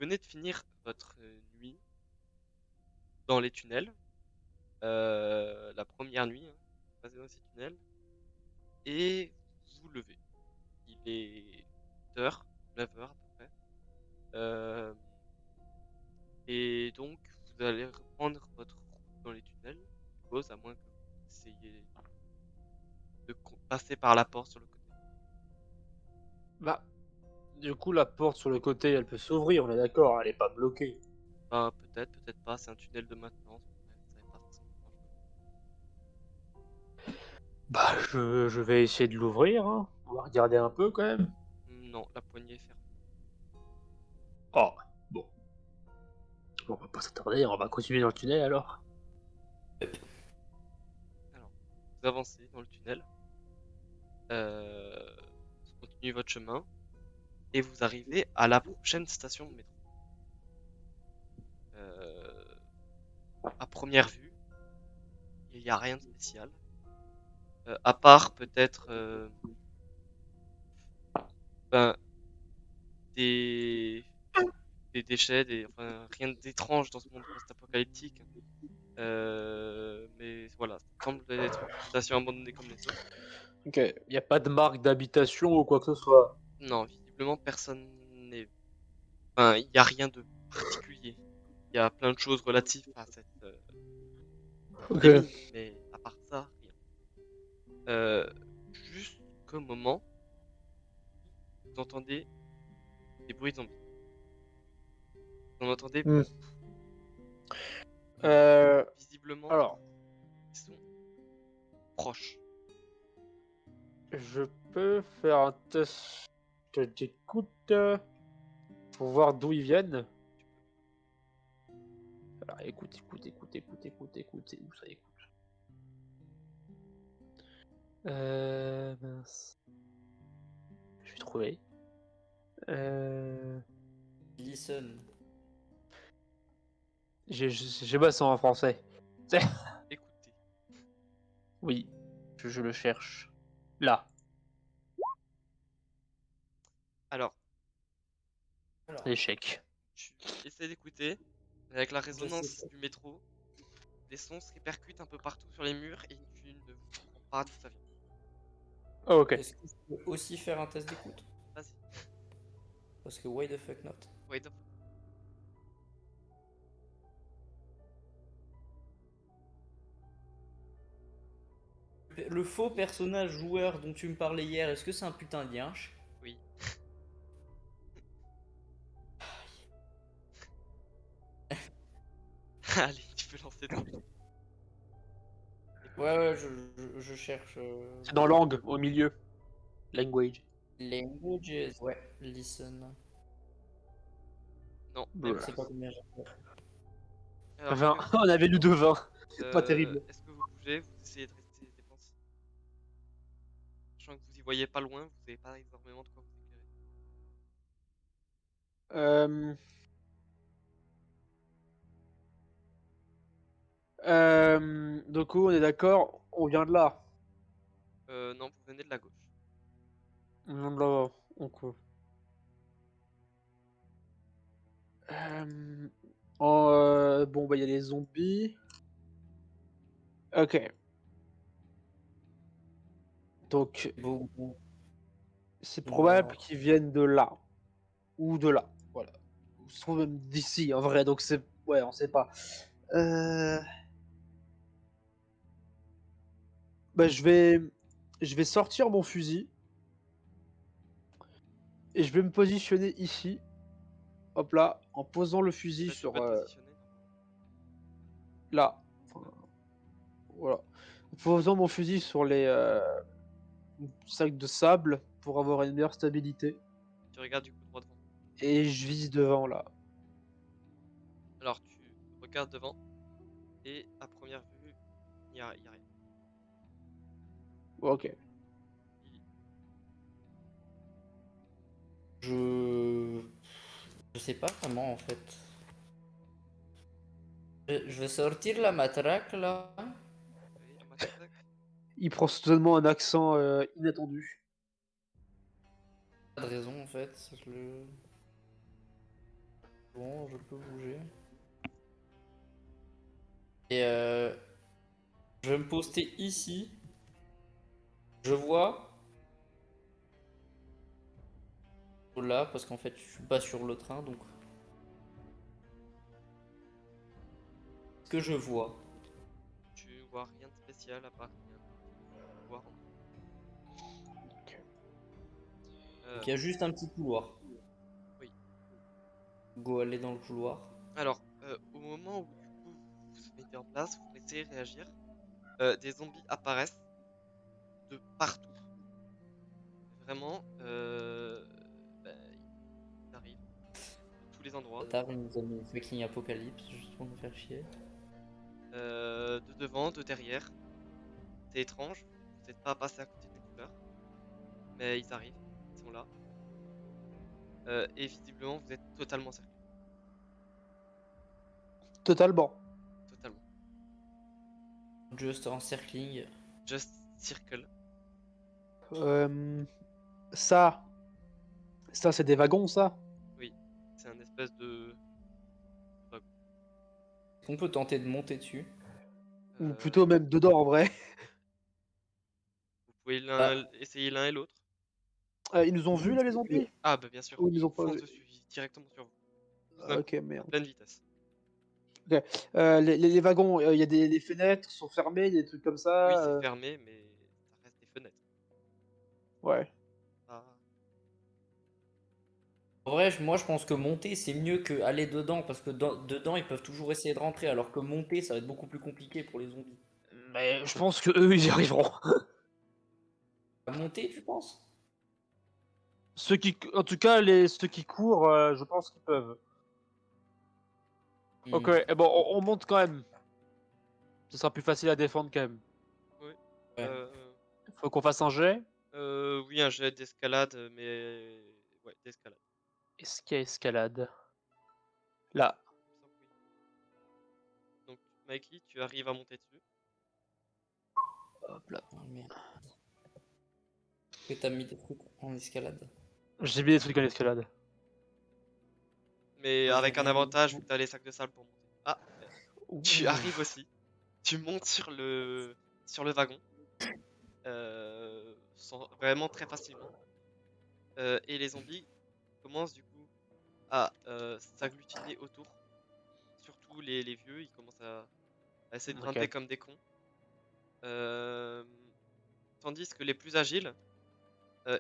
venez de finir votre nuit dans les tunnels. La première nuit, hein, passée dans ces tunnels. Et vous vous levez. Il est 8h, 9h à peu près. Euh, et donc, vous allez reprendre votre route dans les tunnels. Je suppose, à moins que vous essayiez de passer par la porte sur le côté. Bah, du coup, la porte sur le côté, elle peut s'ouvrir, on est d'accord, elle est pas bloquée. Enfin, peut-être, peut-être pas. C'est un tunnel de maintenance. Ouais, ça n'est pas forcément dangereux. Bah, je vais essayer de l'ouvrir, hein. On va regarder un peu quand même. Non, la poignée est fermée. Oh, bon. On va pas s'attarder, on va continuer dans le tunnel alors. Alors, vous avancez dans le tunnel. Vous continuez votre chemin. Et vous arrivez à la prochaine station de métro. Euh, à première vue, il n'y a rien de spécial. À part peut-être ben, des, des déchets, enfin, rien d'étrange dans ce monde post-apocalyptique. Mais voilà, ça semble être une station abandonnée comme les autres. Ok, y a pas de marque d'habitation ou quoi que ce soit. Non, visiblement personne n'est. Enfin, il n'y a rien de particulier. Il y a plein de choses relatives à cette Ok. épidémie, mais à part ça, rien. Jusqu'au moment où vous entendez des bruits de zombies. Vous en entendez Hmm. beaucoup. Euh, Visiblement, alors, ils sont proches. je peux faire un test d'écoute pour voir d'où ils viennent. Alors, écoute, où ça écoute? Mince. Je vais trouver. Euh... Listen. J'ai pas ça en français. Écoutez. Oui, je le cherche. Là. Alors, Alors, Échec. tu essaies d'écouter. Avec la je sais résonance pas. du métro, les sons se répercutent un peu partout sur les murs et tu ne comprends pas d'où ça vient. Oh, ok. Est-ce que je peux aussi faire un test d'écoute? Vas-y. Parce que why the fuck not? Wait up. Le faux personnage joueur dont tu me parlais hier, est-ce que c'est un putain de yinche? Oui. Allez, tu peux lancer ton jet. Ouais, ouais, je cherche. C'est dans langue, au milieu. Language. Languages. Ouais, listen. Non, Je même Voilà. sais chose. pas combien j'ai. Alors, est-ce 20. que, On avait lu de 20. Pas terrible. est-ce que vous bougez, vous essayez de rester défensif? Sachant que vous y voyez pas loin, vous n'avez pas énormément de quoi vous éclairer. Euh... Du coup, on est d'accord, on vient de là. Non, vous venez de la gauche. On vient de là. Donc, bon, bah, il y a les zombies. Ok. Donc, Bon, c'est probable alors. qu'ils viennent de là. Ou de là. Voilà. Ou se trouvent même d'ici, en vrai. Donc, c'est. Ouais, on sait pas. Euh... Bah, je vais sortir mon fusil. Et je vais me positionner ici. Hop là. En posant le fusil Tu peux sur. te positionner normalement. Là. Enfin, voilà. En posant mon fusil sur les sacs de sable pour avoir une meilleure stabilité. Tu regardes du coup droit devant. Et je vise devant là. Alors tu regardes devant et à première vue, il y a rien. Ok. Il- Je. Je sais pas vraiment en fait. Je vais sortir la matraque là. Oui, la matraque. Il prend soudainement un accent inattendu. Pas de raison en fait. Bon, je peux bouger. Et je vais me poster ici. Je vois là parce qu'en fait je suis pas sur le train donc ce que je vois. Tu vois rien de spécial à part qu'il y a un couloir en dessous. Donc il y a juste un petit couloir. Oui. Go aller dans le couloir. Alors, au moment où du coup vous vous mettez en place, vous essayez de réagir, des zombies apparaissent de partout. Vraiment, bah, ils arrivent de tous les endroits. Tard, il nous a mis fucking apocalypse juste pour nous faire chier. De devant, de derrière. C'est étrange, vous n'êtes pas passé à côté des couleurs, mais ils arrivent, ils sont là. Et visiblement, vous êtes totalement cerclé. Totalement. Totalement. Just encircling. Just circle. Euh, ça, ça c'est des wagons, ça? Oui, c'est un espèce de wagon. On peut tenter de monter dessus. Ou Euh, plutôt même dedans en vrai. Vous pouvez Ah, essayer l'un et l'autre. Ils nous ont vus là les zombies? Ah bah bien sûr, Ou ils nous ils ont pas foncent vus? dessus, directement sur vous. Tout d'un Ah, coup, ok, à merde. pleine vitesse. Les wagons, il y a des fenêtres sont fermées, des trucs comme Oui, ça. c'est fermé, mais ça reste des fenêtres. Ouais. Ah, en vrai, moi je pense que monter c'est mieux que aller dedans parce que dedans ils peuvent toujours essayer de rentrer alors que monter ça va être beaucoup plus compliqué pour les zombies. Mais je pense que eux ils y arriveront. À monter, tu penses? En tout cas, ceux qui courent, je pense qu'ils peuvent. Ok, Hmm, bon, on monte quand même. Ce sera plus facile à défendre quand même. oui. ouais. Faut qu'on fasse un jet. Oui, un jet d'escalade, mais ouais, d'escalade. Escalade. Là. Il me semble que oui. Donc, Mikey, tu arrives à monter dessus. Hop là. Oh, merde. Que t'as mis des trucs en escalade. J'ai mis des trucs en escalade. Mais Moi, j'ai avec un rien mis. avantage vu que t'as les sacs de sable pour monter. Ah, merde. Tu Ouh. arrives aussi. Tu montes sur le wagon. Vraiment très facilement. Et les zombies commencent du coup à s'agglutiner autour. Surtout les vieux, ils commencent à essayer de grimper Ok. comme des cons. Euh, Tandis que les plus agiles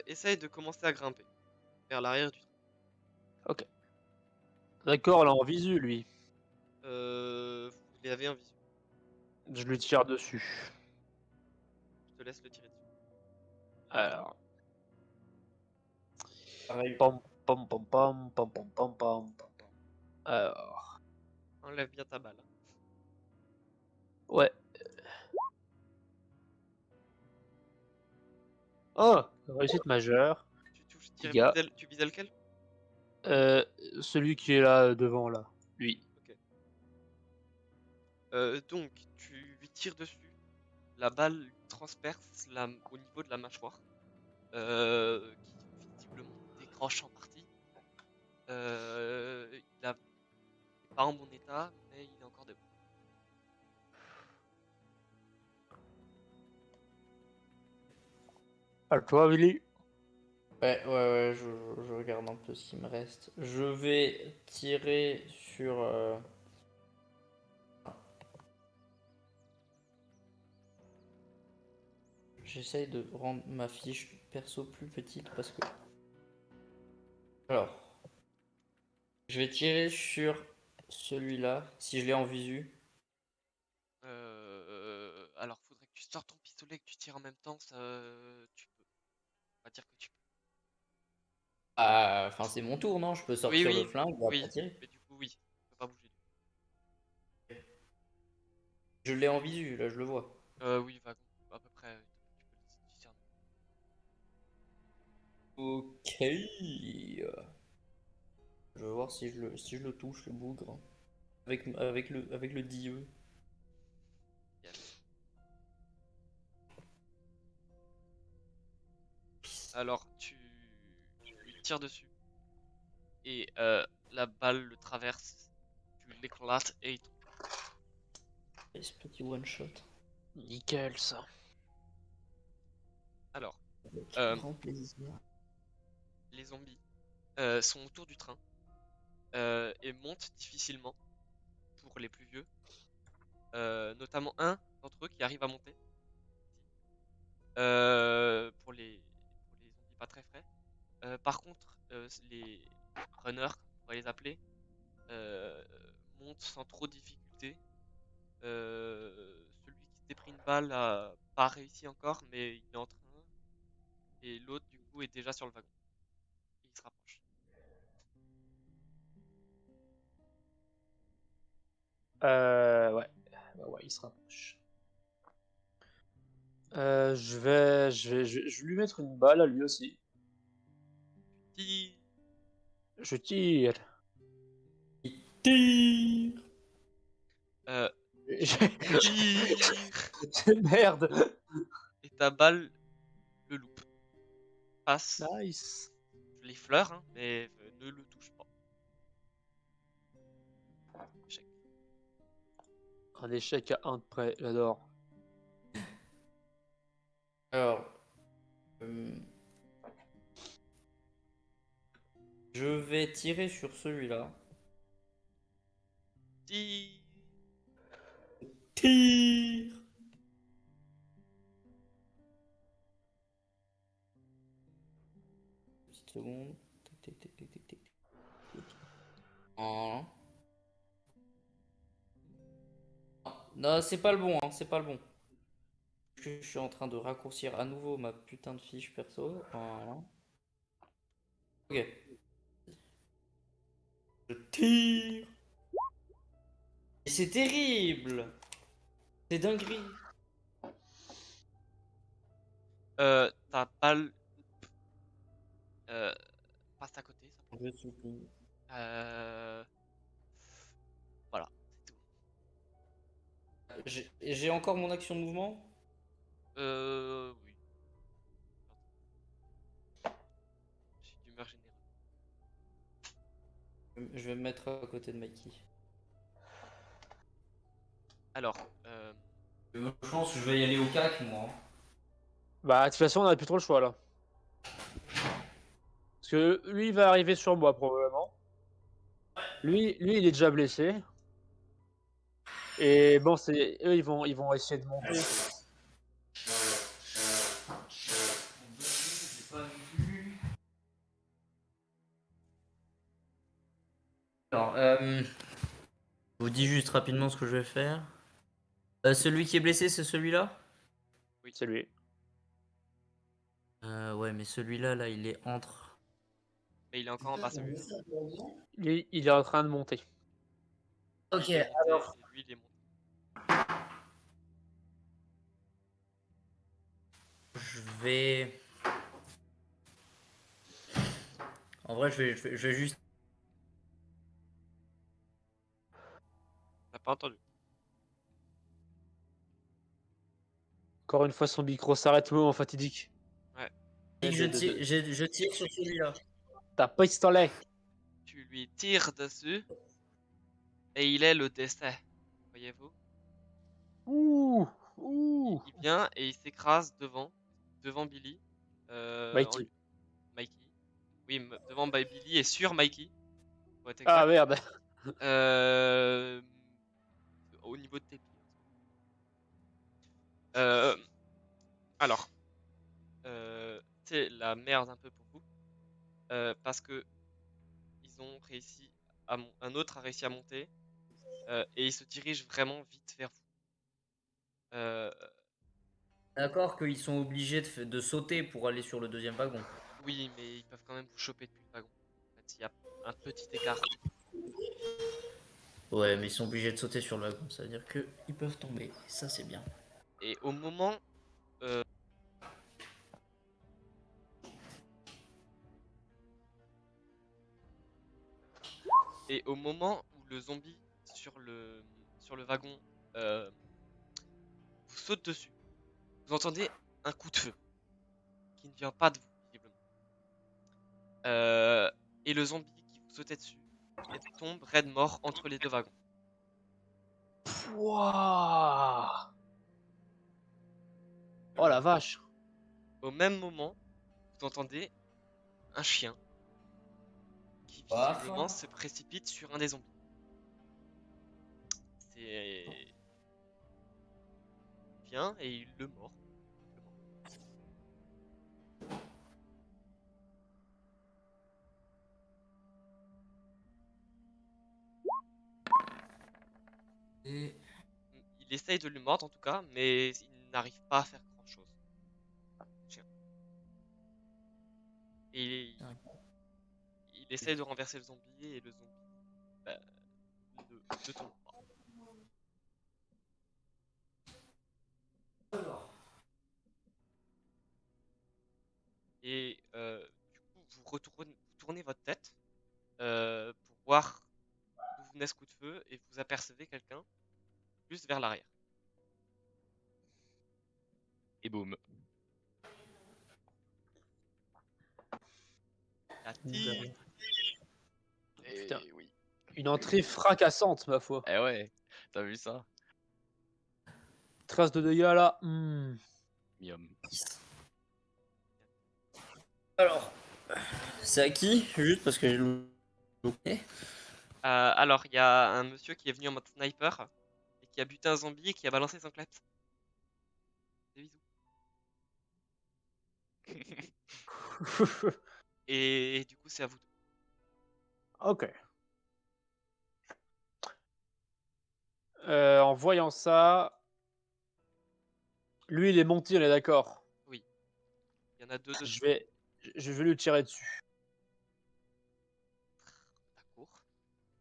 essayent de commencer à grimper vers l'arrière du train. Ok. D'accord, là en visu, lui. Vous les avez en visu. Je lui tire dessus. Je te laisse le tirer dessus. Alors. Pareil. Pom pom pom pom pom pom pom pom. Alors. Enlève bien ta balle, hein. Ouais. Oh, réussite majeure. Dégâts. Tu visais lequel? Euh, Celui qui est là devant là. Lui. Ok. Donc, tu lui tires dessus. La balle lui transperce au niveau de la mâchoire, qui visiblement décroche en partie. Il est pas en bon état, mais il est encore debout. À toi, Willy. Ouais, je regarde un peu ce qu'il me reste. Je vais tirer sur. J'essaye de rendre ma fiche perso plus petite parce que. Alors, je vais tirer sur celui-là, si je l'ai en visu. Alors, faudrait que tu sortes ton pistolet et que tu tires en même temps. Ça, tu peux. On va dire que tu peux. Ah, enfin, c'est mon tour, non? Je peux Oui, sortir le oui, flingue et après oui. tirer. Mais du coup, oui. Tu peux pas bouger. Je l'ai en visu, là, je le vois. Oui, vaguement. À peu près. Tu peux le discerner. Ok. Je vais voir si je le touche, le bougre. Avec le DIE. Yes. Alors, tu lui tires dessus. Et la balle le traverse, tu l'éclates et il tombe. Et ce petit one shot. Nickel ça. Alors, Avec Euh, grand plaisir. les zombies sont autour du train et montent difficilement pour les plus vieux. Notamment un d'entre eux qui arrive à monter. Pour les zombies pas très frais. Par contre, les runners, on va les appeler, euh, montent sans trop de difficulté. Celui qui s'était pris une balle a pas réussi encore, mais il est en train. Et l'autre, du coup, est déjà sur le wagon. Il se rapproche. Ouais. Bah ouais, il se rapproche. Je vais lui mettre une balle à lui aussi. Tire. Je tire. Tire. Euh, J'ai- Tire. Merde. Et ta balle le loupe. Passe Nice. les fleurs, hein, mais ne le touche pas. Échec. Un échec à 1 de près, j'adore. Alors, euh, je vais tirer sur celui-là. Tire. Tire. Petite seconde. Tic, tic, tic, tic, tic, tic, tic. Voilà. Non, c'est pas le bon, hein, c'est pas le bon. Je suis en train de raccourcir à nouveau ma putain de fiche perso. Voilà. Ok. Je tire. Et c'est terrible. C'est dinguerie. Ta balle passe à côté, simplement. Je supplie. Euh, voilà, c'est tout. J'ai encore mon action de mouvement. Oui. J'ai d'humeur générale. Je vais me mettre à côté de Mikey. Alors, Je pense que je vais y aller au cac, moi. Bah, de toute façon, on a plus trop le choix là. Parce que lui, il va arriver sur moi probablement. Lui, il est déjà blessé. Et bon, c'est eux, ils vont essayer de monter. Alors, je vous dis juste rapidement ce que je vais faire. Celui qui est blessé, c'est celui-là? C'est lui. Ouais, mais celui-là, là, il est entre. mais il est encore en bas, celui-là. Il est en train de monter. Ok, Il est monté alors. et lui, il est monté. Je vais. En vrai, je vais juste. T'as pas entendu? Encore une fois, son micro s'arrête au moment fatidique. Ouais. Je tire sur celui-là. T'as pas pistolet. Tu lui tires dessus et il est le décès. Voyez-vous? Ouh, ouh. Il vient et il s'écrase devant Billy. Mikey. Mikey. Oui, devant Billy et sur Mikey, pour être Ah exact. merde. Euh, Au niveau de tes pieds. Euh, alors, c'est la merde un peu pour vous. Parce que ils ont réussi un autre a réussi à monter et il se dirige vraiment vite vers vous. Euh, D'accord qu'ils sont obligés de sauter pour aller sur le deuxième wagon. oui, mais ils peuvent quand même vous choper depuis le wagon. En fait, il y a un petit écart. Ouais, mais ils sont obligés de sauter sur le wagon. Ça veut dire qu'ils peuvent tomber. Ça, c'est bien. Et au moment euh, et au moment où le zombie sur le wagon euh, vous saute dessus, vous entendez un coup de feu qui ne vient pas de vous, visiblement. Et le zombie qui sauter dessus et tombe raide mort entre les deux wagons. Wouah. Oh la vache. Au même moment, vous entendez un chien qui Paf. visiblement se précipite sur un des zombies. Il vient et il le mord. Et Il essaye de lui mordre en tout cas, mais il n'arrive pas à faire grand chose. Et il essaye de renverser le zombie et le zombie bah, ne tombe pas. Et du coup, vous tournez votre tête pour voir d'où venait ce coup de feu et vous apercevez quelqu'un plus vers l'arrière. Et boum. La tire. Putain. Et oui. Une entrée fracassante, ma foi. Eh ouais, t'as vu ça? Trace de dégâts là. Miam. alors, c'est à qui? Juste parce que j'ai loupé. Alors, il y a un monsieur qui est venu en mode sniper et qui a buté un zombie et qui a balancé son claps. Des bisous. Et du coup, c'est à vous deux. Ok. En voyant ça, lui il est monté, on est d'accord. Il y en a deux dessus. Je vais lui tirer dessus. D'accord.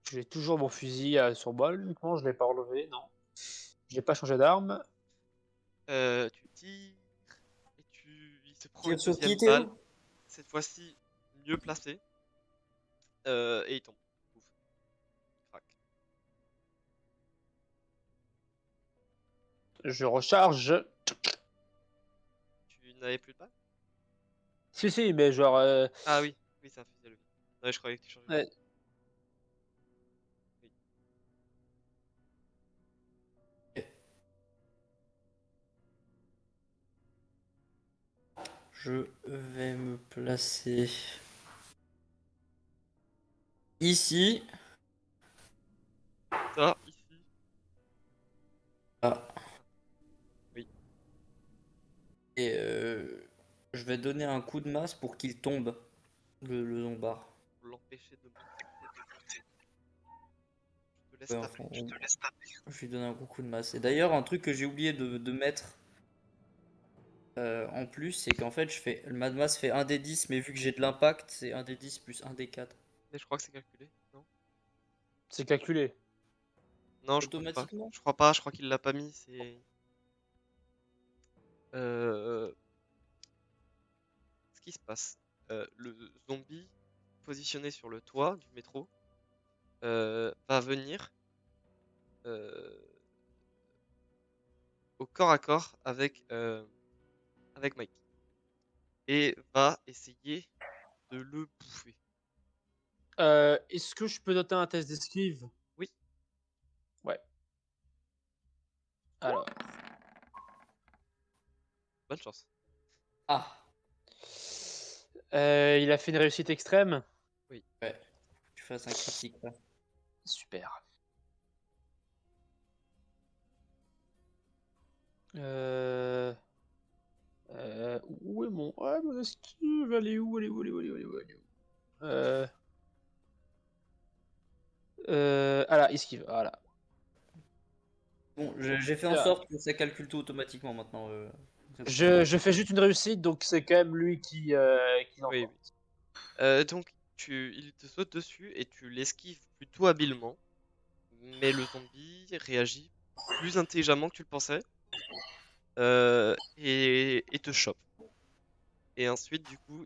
J'ai toujours mon fusil sur balle, uniquement, je l'ai pas relevé, non. J'ai pas changé d'arme. Tu tires et il se prend une Tire sur qui, deuxième Théo? balle. Cette fois-ci, mieux placée. Et il tombe. Ouf. Il craque. Je recharge. Tu n'avais plus de balles? Si, mais genre. Ah oui, oui, c'est un fusil à levier. Ouais, je croyais que tu changeais. Ouais. Oui. Je vais me placer ici. Ça, ici. Ah. Oui. Et je vais donner un coup de masse pour qu'il tombe, le zombard. Pour l'empêcher de monter. Je te laisse Ouais, taper. enfin, je lui donne un gros coup de masse. Et d'ailleurs, un truc que j'ai oublié de mettre en plus, c'est qu'en fait, ma masse fait 1 des 10, mais vu que j'ai de l'impact, c'est 1 des 10 plus 1 des 4. Mais je crois que c'est calculé, non? C'est calculé. Non, je crois pas. Automatiquement? Je crois pas, je crois qu'il l'a pas mis, c'est... Ce qui se passe, le zombie positionné sur le toit du métro va venir au corps à corps avec Mike et va essayer de le bouffer. Est-ce que je peux noter un test d'esquive? Oui. Ouais. Alors. Bonne chance. Ah, Il a fait une réussite extrême. ouais. Tu fasses un critique là. Super. Où est mon... Ah, mon esquive, elle est où? Elle est où? Elle est où? Elle est où? Elle est où? Elle est où? Ah là, esquive, voilà. Bon, j'ai fait en Là. sorte que ça calcule tout automatiquement maintenant. Je fais juste une réussite, donc c'est quand même lui qui Oui, l'emporte. Donc, il te saute dessus et tu l'esquives plutôt habilement, mais le zombie réagit plus intelligemment que tu le pensais et te chope. Et ensuite, du coup,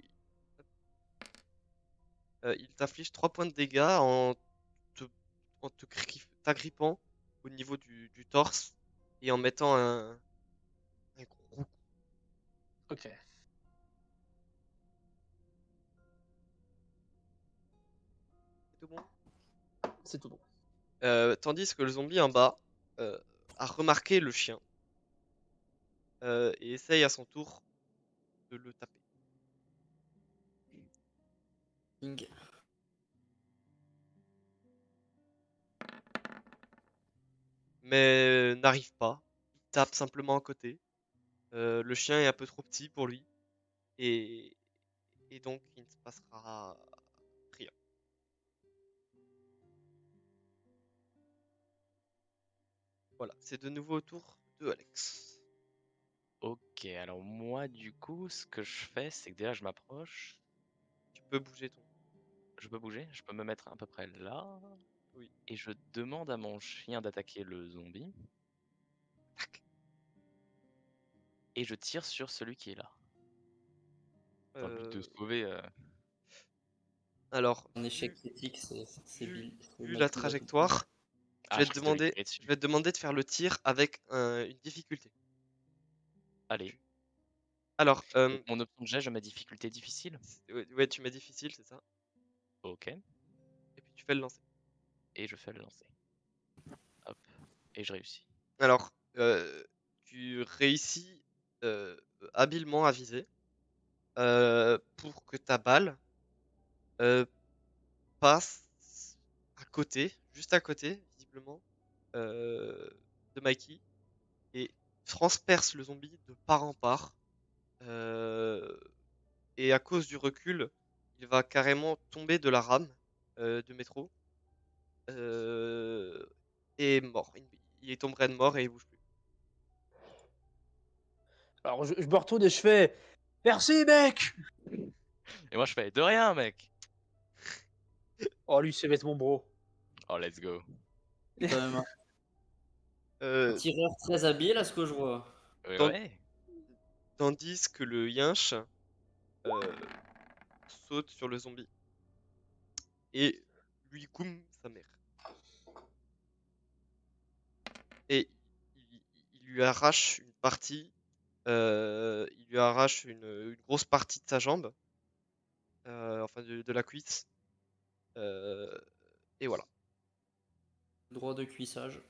il t'inflige 3 points de dégâts te, t'agrippant au niveau du torse et en mettant un gros coup. Ok. c'est tout. Tandis que le zombie en bas a remarqué le chien et essaye à son tour de le taper. Ping. Mais n'arrive pas. Il tape simplement à côté. Le chien est un peu trop petit pour lui. Et, et donc, il ne se passera rien. Voilà, c'est de nouveau au tour de Alex. Ok, alors moi, du coup, ce que je fais, c'est que déjà, je m'approche. Tu peux bouger ton... Je peux bouger, je peux me mettre à peu près là. Oui. Et je demande à mon chien d'attaquer le zombie. Tac. Et je tire sur celui qui est là. Dans le but de Euh, sauver. Alors, Un échec vu, critique, c'est vu, Bill. C'est vu la Mikey là tout de suite. trajectoire, Ah, je crois que c'était lui qui tirait je dessus. vais te demander de faire le tir avec une difficulté. Allez. Alors, Donc, mon option de jet, je mets difficulté difficile. ouais, tu mets difficile, c'est ça. Ok. Et puis tu fais le lancer. Et je fais le lancer. Hop. Et je réussis. Alors, tu réussis habilement à viser pour que ta balle passe à côté, juste à côté, visiblement, euh, de Mikey et transperce le zombie de part en part. Euh, et à cause du recul, il va carrément tomber de la rame de métro euh, et mort. Il tomberait de mort et il bouge plus. Alors, je me retourne et je fais merci, mec. Et moi, je fais de rien, mec. Oh, lui, c'est vêtements bro. Oh, let's go. C'est quand même un Euh, tireur très habile à ce que je vois. Ouais, tan- ouais. Tandis que le yinche euh, saute sur le zombie et lui goum sa mère. Et il, il lui arrache une partie, il lui arrache une grosse partie de sa jambe, enfin de la cuisse. euh, et voilà, Droit de cuissage.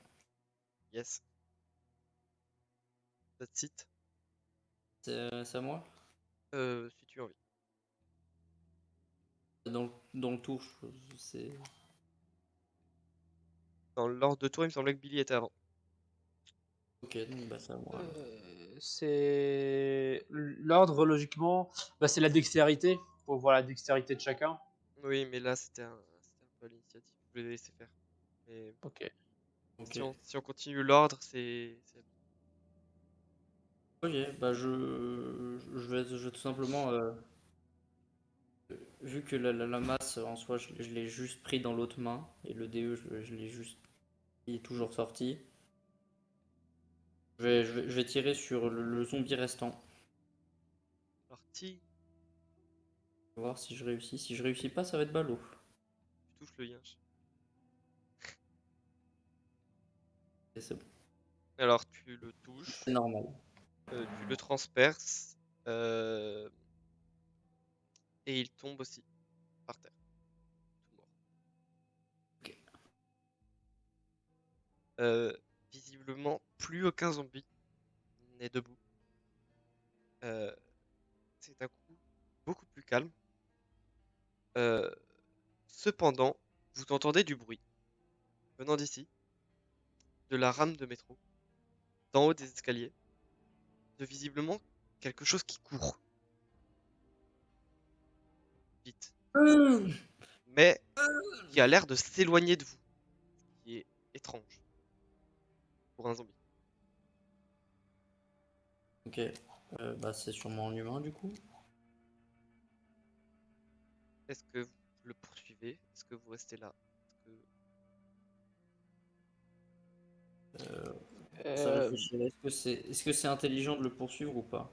yes, that's it. C'est à moi. Si tu as envie. Dans le tour, c'est. Dans l'ordre de tour, il me semblait que Billy était avant. Ok, donc bah c'est à moi. Alors. C'est l'ordre logiquement, bah, c'est la dextérité pour voir la dextérité de chacun. Oui, mais là, c'était un peu à l'initiative. Je voulais laisser faire. Mais Ok. Ok. si on continue l'ordre, Ok, bah je vais tout simplement. Vu que la masse en soi, je l'ai juste pris dans l'autre main et le DE, je l'ai juste. Il est toujours sorti. Je vais tirer sur le zombie restant. parti. On va voir si je réussis. Si je réussis pas, ça va être ballot. Tu touches le yinche. Et c'est bon. Alors, tu le touches, C'est normal. tu le transperces, et il tombe aussi par terre, tout mort. Ok. Visiblement, plus aucun zombie n'est debout. Euh, c'est un coup beaucoup plus calme. Euh, Cependant, vous entendez du bruit venant d'ici, de la rame de métro, d'en haut des escaliers, de visiblement quelque chose qui court vite, mais qui a l'air de s'éloigner de vous, ce qui est étrange pour un zombie. Ok. Bah c'est sûrement un humain du coup. Est-ce que vous le poursuivez? Est-ce que vous restez là? Ça Euh, réfléchirait. Est-ce que c'est intelligent de le poursuivre ou pas?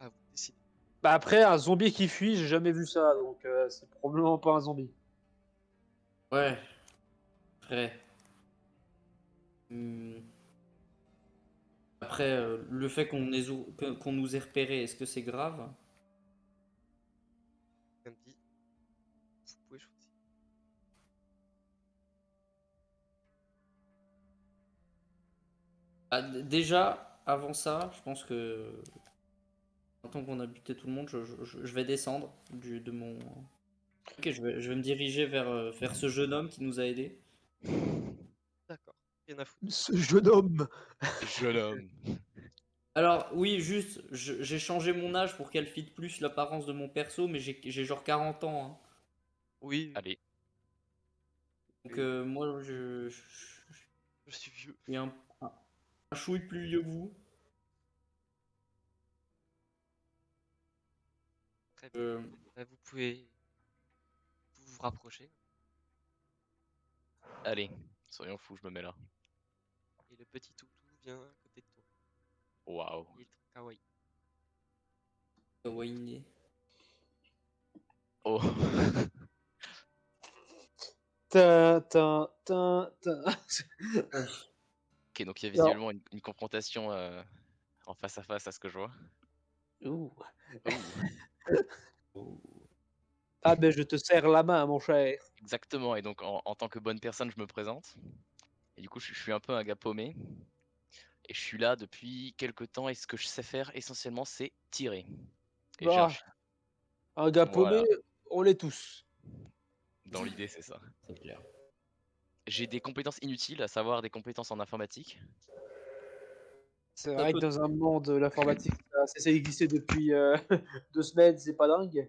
À vous de décider. Bah après, un zombie qui fuit, j'ai jamais vu ça, donc c'est probablement pas un zombie. Ouais. Après. Hmm. Après, le fait qu'on nous ait repéré, est-ce que c'est grave? Comme dit, vous pouvez choisir. Ah, déjà, avant ça, je pense que maintenant qu'on a buté tout le monde, je vais descendre de mon. Ok, je vais me diriger vers ce jeune homme qui nous a aidés. D'accord, rien à foutre. Ce jeune homme. Jeune homme. Alors, oui, juste, j'ai changé mon âge pour qu'elle fitte plus l'apparence de mon perso, mais j'ai genre 40 ans, hein. Oui, Allez, Donc, oui, moi, je suis vieux. suis un chouille plus vieux que vous. Très bien. Euh, Vous pouvez vous rapprocher. allez, soyons fous, je me mets là. Et le petit toutou vient à côté de toi. Waouh. Il est très kawaii. Kawaii. Oh. Tin, tin, tin, tin. Ok, donc il y a Alors, visuellement une confrontation en face à ce que je vois. ouh. Ouh, Ah ben je te serre la main, mon cher. exactement. Et donc en tant que bonne personne, je me présente. Et du coup, je suis un peu un gars paumé. Et je suis là depuis quelques temps. Et ce que je sais faire essentiellement, c'est tirer. Et j'ai un Ah, chien. un gars paumé, Voilà, on l'est tous. dans l'idée, c'est ça. C'est clair. J'ai des compétences inutiles, à savoir des compétences en informatique. C'est Ça vrai que peut. dans un monde de l'informatique, ça s'est glissé depuis 2 semaines, c'est pas dingue.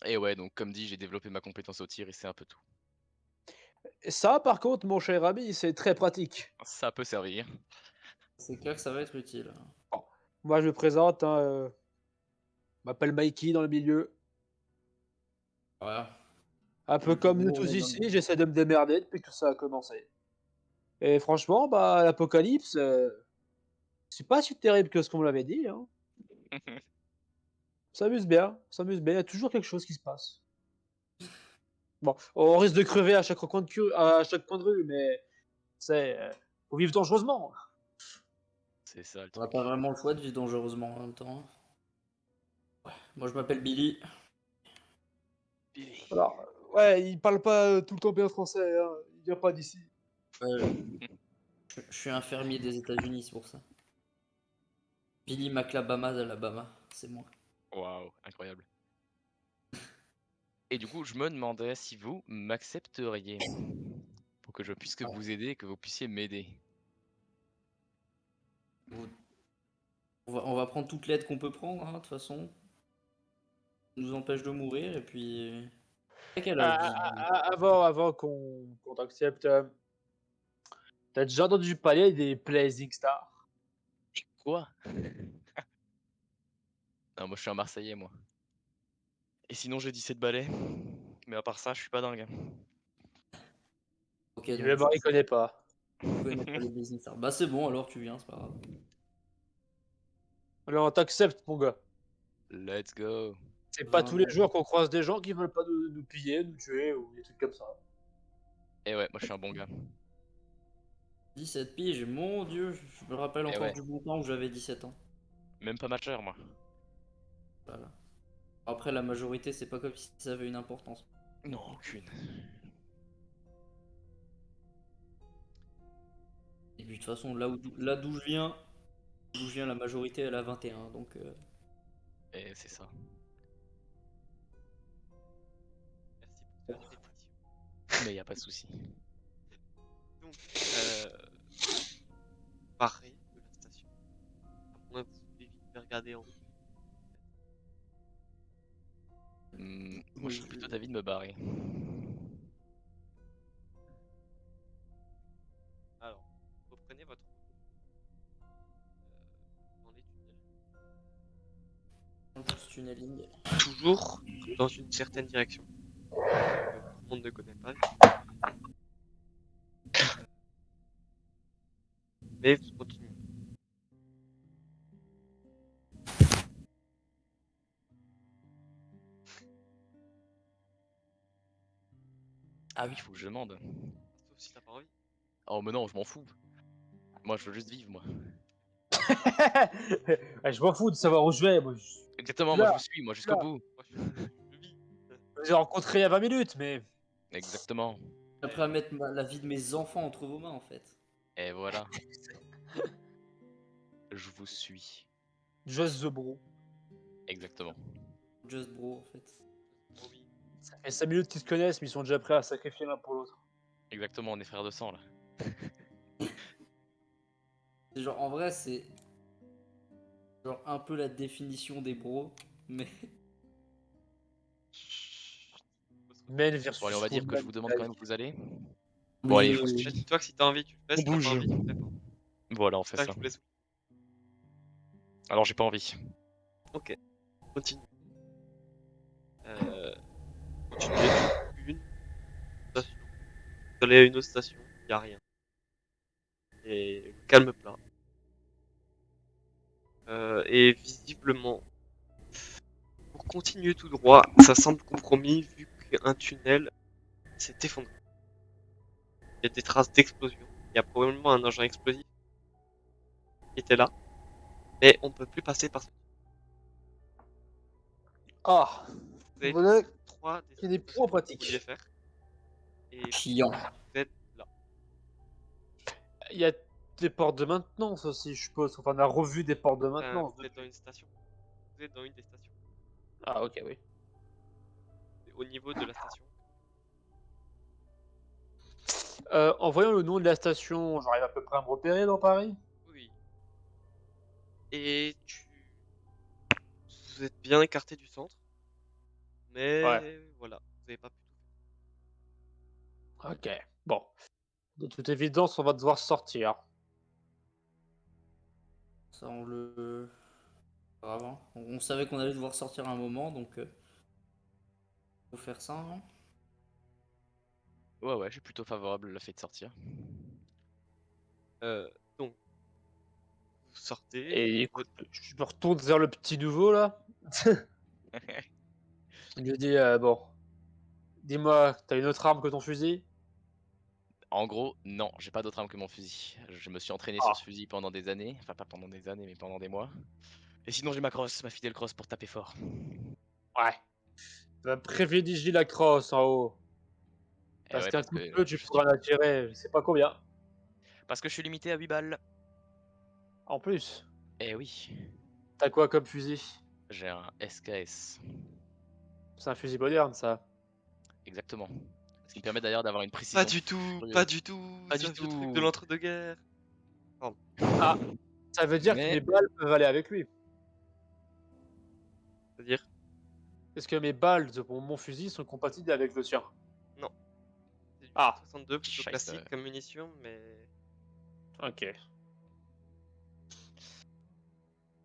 Et ouais, donc comme dit, j'ai développé ma compétence au tir et c'est un peu tout. Et ça, par contre, mon cher ami, c'est très pratique. Ça peut servir. C'est clair que ça va être utile. Bon, moi, je me présente, hein, je m'appelle Mikey dans le milieu. Voilà. Un peu comme nous Nous, on tous est ici, dans- j'essaie de me démerder depuis que tout ça a commencé. Et franchement, bah, l'apocalypse, c'est pas si terrible que ce qu'on me l'avait dit. Hein. On s'amuse bien, il y a toujours quelque chose qui se passe. Bon, on risque de crever à chaque coin de rue, mais c'est, faut vivre dangereusement. C'est ça le On n'a truc. pas vraiment le choix de vivre dangereusement en même temps. Moi, je m'appelle Billy. Billy. Alors, ouais, il parle pas tout le temps bien français, hein. Il vient pas d'ici. Ouais, je suis un fermier des États-Unis, c'est pour ça. Billy McLabama d'Alabama, c'est moi. Waouh, incroyable. Et du coup, je me demandais si vous m'accepteriez pour que je puisse que Ah, vous aider et que vous puissiez m'aider. vous- on va prendre toute l'aide qu'on peut prendre, hein, de toute façon. Ça nous empêche de mourir, et puis. À quel âge Avant qu'on t'accepte, t'as déjà entendu parler des Blazing Stars? Quoi? Non, moi je suis un Marseillais, moi. Et sinon, j'ai 17 balais. Mais à part ça, je suis pas dingue. Ok, Il donc le mari connaît pas. tu connais pas les Blazing Stars. Bah, c'est bon, alors tu viens, c'est pas grave. Alors on t'accepte, mon gars. Let's go. C'est pas tous les Vraiment. jours qu'on croise des gens qui veulent pas nous piller, nous tuer ou des trucs comme ça. Et ouais, moi je suis un bon gars. 17 piges, mon dieu, je me rappelle Et encore ouais, du bon temps où j'avais 17 ans. même pas majeur, moi. Voilà. Après, la majorité, c'est pas comme si ça avait une importance. Non, aucune. Et puis, de toute façon, là d'où je viens, la majorité, elle a 21, donc. Et c'est ça. Merci pour cette répétition. Mais y a pas de souci. Donc, barré de la station. À moins que vous voulez vite fait regarder en haut. Moi je serais plutôt d'avis de me barrer. Alors, reprenez votre route dans les tunnels. Plus tunneling. Toujours dans une certaine direction. Que tout le monde ne connaît pas. Mais vous continuez. Ah oui, faut que je demande. Sauf si t'as pas envie. Oh mais non, je m'en fous. Moi je veux juste vivre, moi. Ouais, je m'en fous de savoir où je vais, moi. Exactement, moi Là, je vous suis, moi jusqu'au là. bout. Moi, je vis. J'ai rencontré il y a 20 minutes, mais Exactement. Après à mettre la vie de mes enfants entre vos mains, en fait. Et voilà. Je vous suis. Just the bro. Exactement. Just bro en fait. Oh oui. Ça fait 5 minutes qu'ils se connaissent, mais ils sont déjà prêts à sacrifier l'un pour l'autre. Exactement, on est frères de sang là. C'est genre en vrai c'est genre un peu la définition des bros, mais Men versus Bon allez, on va dire que je woman. vous demande quand même où vous allez. Bon oui, allez, oui, je vous oui. suis. Dis-toi que si t'as envie, tu le fais. On Si t'as bouge. pas envie, tu le fais pas. Voilà, on C'est fait ça ça. que je voulais souligner. Alors j'ai pas envie. Ok, continue. Continuez une station. Vous allez à une autre station, il n'y a rien. Et le calme plat. Et visiblement, pour continuer tout droit, ça semble compromis vu qu'un tunnel s'est effondré. Il y a des traces d'explosion. Il y a probablement un engin explosif qui était là. Mais on ne peut plus passer par ce tunnel. Ah, Vous avez voilà fait 3 des qu'il y a des 5 points stations que vous vouliez pratiques. faire. Et Chiant. vous êtes là. Il y a des portes de maintenance aussi, je suppose. Enfin, on a revu des portes de Enfin, maintenance. vous êtes dans une station. Vous êtes dans une des stations. Ah, ok, oui. C'est au niveau de la station. En voyant le nom de la station, j'arrive à peu près à me repérer dans Paris. Oui. Et vous êtes bien écarté du centre. Mais Ouais. voilà, vous n'avez pas pu tout Ok. Bon. De toute évidence, on va devoir sortir. Ça on le. Grave, hein. On savait qu'on allait devoir sortir à un moment donc faut faire ça. Hein. Ouais, je suis plutôt favorable à le fait de sortir. Donc, vous sortez. Et écoute, je me retourne vers le petit nouveau là. Je lui dis bon, dis-moi, t'as une autre arme que ton fusil? En gros, non, j'ai pas d'autre arme que mon fusil. Je me suis entraîné sur Ah, ce fusil pendant des années. Enfin, pas pendant des années, mais pendant des mois. Et sinon, j'ai ma crosse, ma fidèle crosse pour taper fort. ouais. Va privilégier la crosse en haut. Et Parce ouais, qu'un parce coup de que feu, tu pourras la tirer, je sais pas combien. je suis limité à 8 balles. En plus, Eh oui, t'as quoi comme fusil? j'ai un SKS. C'est un fusil moderne, ça. Exactement. Ce qui me permet d'ailleurs d'avoir une Pas précision du tout, pas furieuse. du tout. Pas C'est du un vieux truc de tout. l'entre-deux-guerres. Pardon. Ah, ça veut dire que Mais mes balles peuvent aller avec lui. C'est-à-dire, Est-ce que mes balles de mon fusil sont compatibles avec le sien? non. C'est du Ah, 62 plutôt Scheisse. classique comme munition, mais ok.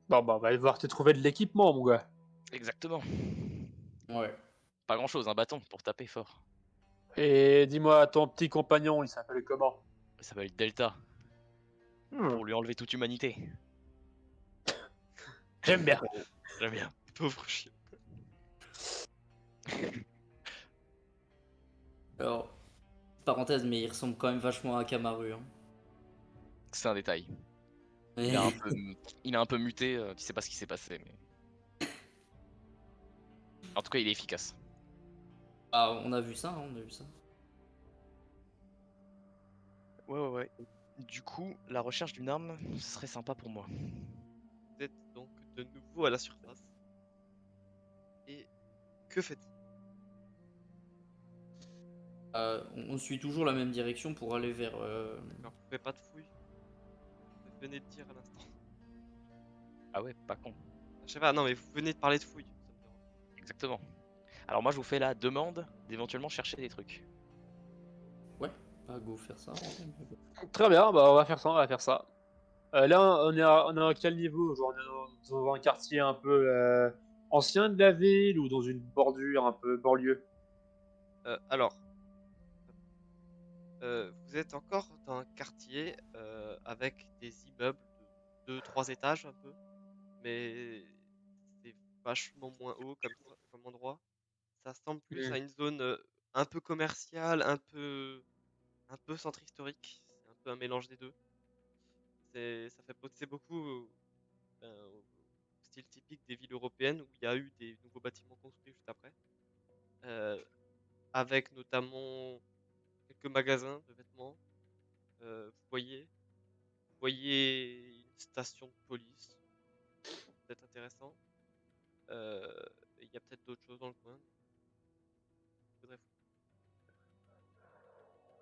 Bon, bah, on va devoir te trouver de l'équipement, mon gars. Exactement. Ouais. Pas grand chose, un bâton pour taper fort. Et dis-moi, ton petit compagnon, il s'appelle comment? Ça s'appelle Delta. Hmm, Pour lui enlever toute humanité. j'aime bien. J'aime bien. pauvre chien. Alors, parenthèse, mais il ressemble quand même vachement à Kamaru. Hein. C'est un détail. Mais- Il a un peu muté, tu sais pas ce qui s'est passé. Mais... En tout cas, il est efficace. Ah, on a vu ça, hein, on a vu ça. Ouais. Du coup, la recherche d'une arme, ce serait sympa pour moi. Vous êtes donc de nouveau à la surface. Et que faites-vous? On suit toujours la même direction pour aller vers. Alors, vous faites pas de fouille. Vous venez de dire à l'instant. Ah ouais, pas con. Je sais pas, non mais vous venez de parler de fouille. Ça me dérange. Exactement. Alors moi, je vous fais la demande d'éventuellement chercher des trucs. Ouais, pas go faire ça. Très bien, bah, on va faire ça, on va faire ça. Là, on est à quel niveau? Genre, on est dans un quartier un peu ancien de la ville ou dans une bordure un peu banlieue? Alors, vous êtes encore dans un quartier avec des immeubles de 2-3 étages un peu, mais c'est vachement moins haut comme endroit. Ça ressemble plus Hmm. à une zone un peu commerciale, un peu centre historique. C'est un peu un mélange des deux. Ça fait penser beaucoup au style typique des villes européennes où il y a eu des nouveaux bâtiments construits juste après, euh, avec notamment quelques magasins de vêtements. Vous voyez une station de police. Peut-être intéressant. Il y a peut-être d'autres choses dans le coin. Faudrait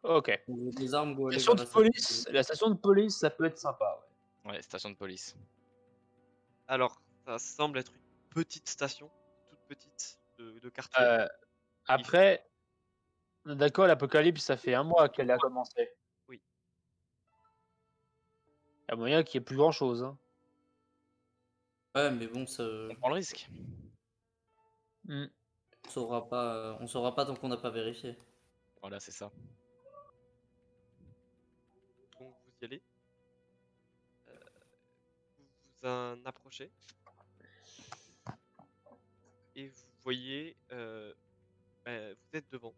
Ok. On veut des armes, go aller Station vers de la station de police, police. la station de police, ça peut être sympa. Ouais. Ouais, station de police. Alors, ça semble être une petite station, toute petite, de quartier. Euh, après, on est d'accord, l'Apocalypse, ça fait un mois qu'elle a commencé. Oui. Il y a moyen qu'il y ait plus grand chose. Hein. Ouais, mais bon, ça, On prend le risque. Hmm. on saura pas tant qu'on n'a pas vérifié. Voilà, c'est ça. Donc vous y allez. Vous vous en approchez. Et vous voyez, vous êtes devant.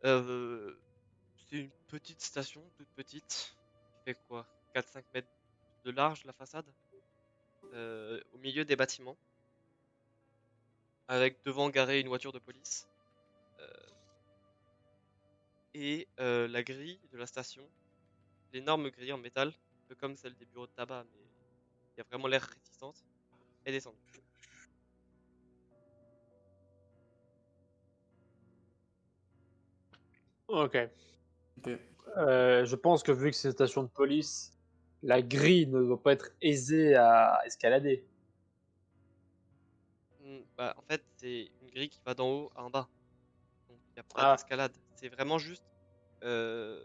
C'est une petite station, toute petite, qui fait quoi 4-5 mètres de large, la façade, au milieu des bâtiments, avec devant garée une voiture de police, et la grille de la station, l'énorme grille en métal, un peu comme celle des bureaux de tabac, mais qui a vraiment l'air résistante, est descendue. Ok. Ok. Je pense que vu que c'est une station de police, la grille ne doit pas être aisée à escalader. Bah, en fait, c'est une grille qui va d'en haut à en bas. Donc il n'y a pas Ah, d'escalade. C'est vraiment juste. euh,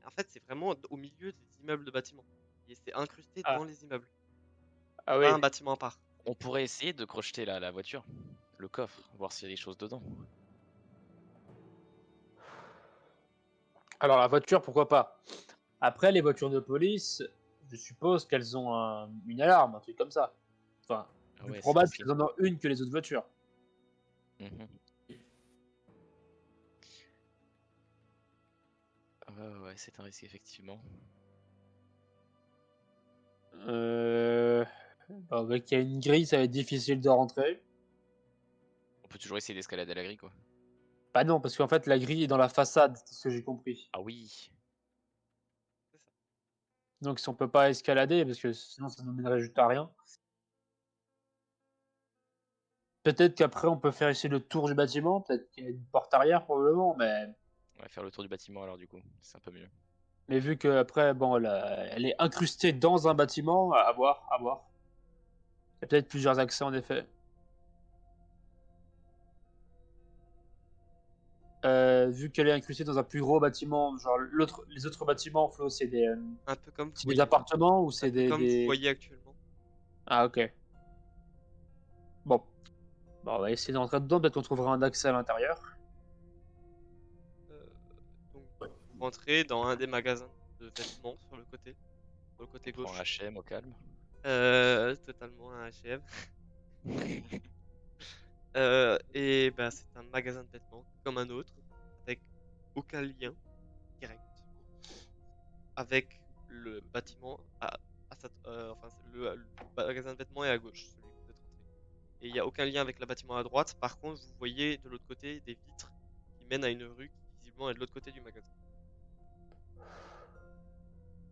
En fait, c'est vraiment au milieu des immeubles de bâtiments. Et c'est incrusté dans ah, les immeubles. ah Pas oui. un bâtiment à part. On pourrait essayer de crocheter la voiture, le coffre, voir s'il y a des choses dedans. Alors la voiture, pourquoi pas. Après, les voitures de police, je suppose qu'elles ont une alarme, un truc comme ça. Enfin, Ah plus ouais, c'est probable risqué. qu'elles en ont une que les autres voitures. Mhm. Ouais, c'est un risque, effectivement. Euh... Avec qu'il y a une grille, ça va être difficile de rentrer. On peut toujours essayer d'escalader la grille, quoi. Bah non, parce qu'en fait, la grille est dans la façade, c'est ce que j'ai compris. Ah oui. C'est ça. Donc si on peut pas escalader, parce que sinon ça ne nous mènerait juste à rien. Peut-être qu'après on peut faire essayer le tour du bâtiment, peut-être qu'il y a une porte arrière probablement, On va faire le tour du bâtiment alors, du coup. C'est un peu mieux. mais vu que après bon, elle est incrustée dans un bâtiment, à voir, à voir. Il y a peut-être plusieurs accès en effet. Vu qu'elle est incrustée dans un plus gros bâtiment, genre les autres bâtiments, Flo, Un peu comme vous c'est des voyez. appartements ou Un c'est peu comme vous voyez actuellement. Ah ok. Bon. Bon, on va essayer d'entrer dedans, peut-être qu'on trouvera un accès à l'intérieur. Euh, donc vous rentrez dans un des magasins de vêtements sur le côté On prend un gauche. HM au calme. Totalement un H&M. Et bah, c'est un magasin de vêtements comme un autre, avec aucun lien direct avec le bâtiment enfin, le magasin de vêtements est à gauche, celui que vous êtes rentré. Et il n'y a aucun lien avec le bâtiment à droite. Par contre, vous voyez de l'autre côté des vitres qui mènent à une rue qui visiblement est de l'autre côté du magasin.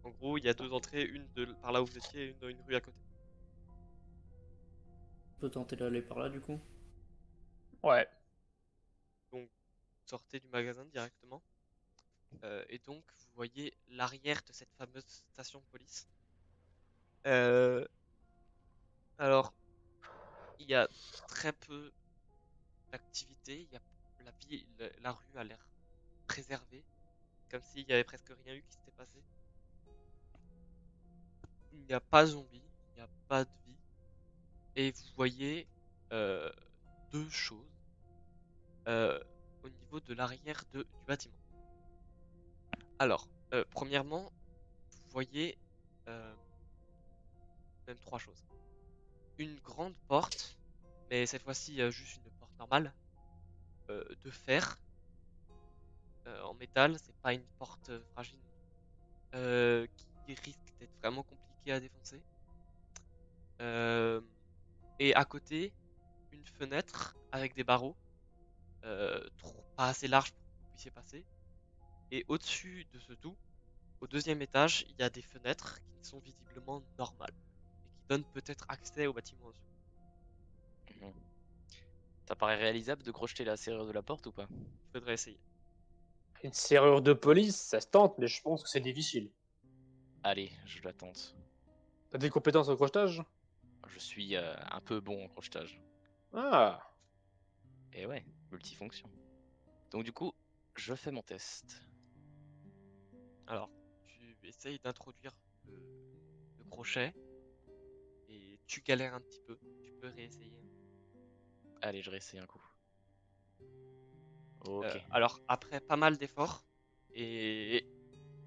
En gros, il y a deux entrées, une par là où vous étiez et une dans une rue à côté. On peut tenter d'aller par là du coup. Ouais. Donc, vous sortez du magasin directement. Et donc, vous voyez l'arrière de cette fameuse station de police. Euh, alors, il y a très peu d'activité. La rue a l'air préservée, comme s'il y avait presque rien eu qui s'était passé. Il n'y a pas de zombies, il n'y a pas de vie. Et vous voyez euh, deux choses au niveau de l'arrière du bâtiment. Alors, premièrement, vous voyez euh, même trois choses. Une grande porte, mais cette fois-ci juste une porte normale, de fer, en métal, c'est pas une porte fragile, qui risque d'être vraiment compliquée à défoncer. Euh, et à côté, une fenêtre avec des barreaux, pas assez larges pour que vous puissiez passer. Et au-dessus de ce tout, Au deuxième étage, il y a des fenêtres qui sont visiblement normales et qui donnent peut-être accès au bâtiment au-dessus. Mhm. Ça paraît réalisable de crocheter la serrure de la porte ou pas? Il faudrait essayer. Une serrure de police, ça se tente, mais je pense que c'est difficile. Allez, je la tente. T'as des compétences en crochetage? Je suis un peu bon en crochetage. Ah, Et ouais, multifonction. Donc du coup, je fais mon test. Alors, tu essayes d'introduire le crochet et tu galères un petit peu. Tu peux réessayer. Allez, je réessaye un coup. Ok. Alors, après pas mal d'efforts et,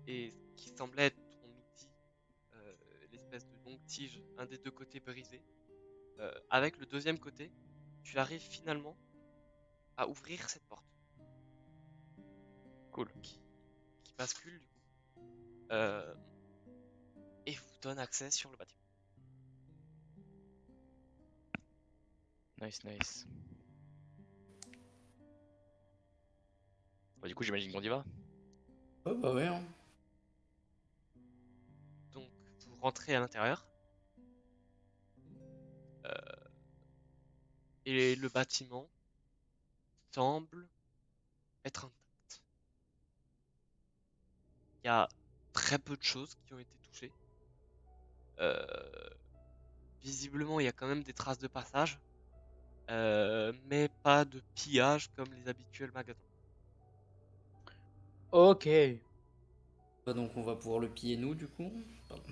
et ce qui semblait être ton outil, euh, l'espèce de longue tige, un des deux côtés brisé, avec le deuxième côté, tu arrives finalement à ouvrir cette porte Cool. qui bascule du coup euh, et vous donne accès sur le bâtiment. Nice, nice. Bah, du coup, j'imagine qu'on y va. Oh bah ouais, hein. Donc, vous rentrez à l'intérieur euh, et le bâtiment semble être intact. Il y a très peu de choses qui ont été touchées. Euh, Visiblement, il y a quand même des traces de passage, mais pas de pillage comme les habituels magasins. ok. Bah, donc on va pouvoir le piller nous du coup. Pardon.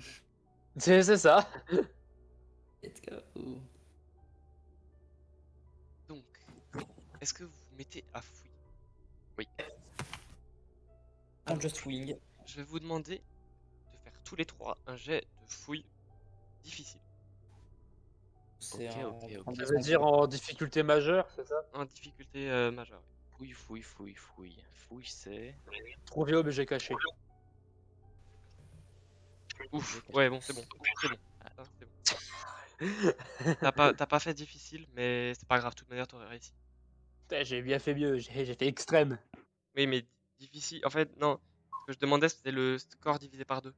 C'est ça. Let's go. Donc, est-ce que vous vous mettez à fouiller? Oui. On Alors, just wing. je vais vous demander de faire tous les trois un jet de fouille difficile. C'est Ok, un ok, ok. Ça veut dire en difficulté majeure, c'est ça? En difficulté majeure. Fouille, fouille, fouille, fouille. Fouille, c'est. Trouver objet caché. Ouf, ouais, bon, c'est bon. C'est bon. Ah, c'est bon. T'as pas fait difficile, mais c'est pas grave, de toute manière, t'aurais réussi. Putain, j'ai bien fait mieux, j'ai fait extrême. Oui, mais difficile. En fait, non. Ce que je demandais, c'était le score divisé par 2.